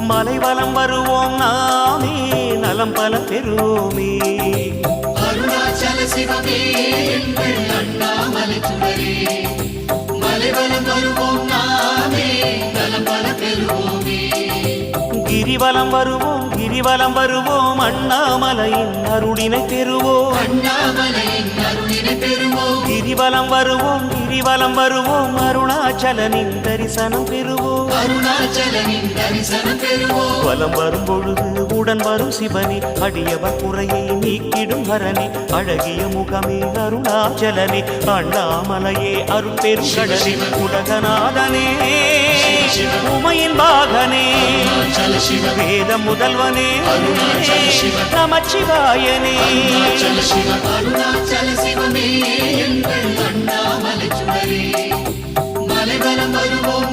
மலைவலம் வருவோம் நாமே நலம் பல பெறுவோமே. அருணாச்சல சிவமே எங்கள் அண்ணாமலை சுடரே, மலைவலம் வருவோம் நாமே நலம் பல பெறுவோமே. கிரிவலம் வருவோம் கிரிவலம் வருவோம் அண்ணாமலையின் அருளினை பெறுவோம். அண்ணாமலையின் அருளினை பெறுவோம். கிரிவலம் வருவோம் கிரிவலம் வருவோம் அருணாச்சலனின் தரிசனம் பெறுவோம். அருணாச்சலனின் தரிசனம் பெறுவோம். வலம் வரும் பொழுது உடன் வரும் சிவனே, அடியவர் குறையை நீக்கிடும் ஹரனே, அழகிய முகமே அருணாச்சலனே, அண்ணாமலையே அருள் பெரும் கடலே, உலகநாதனே உமையின் பாகனே, வேத முதல்வனே நமச்சிவாயனே. அருணாச்சல சிவமே எங்கள் அண்ணாமலை சுடரே, மலைவலம் வருவோம்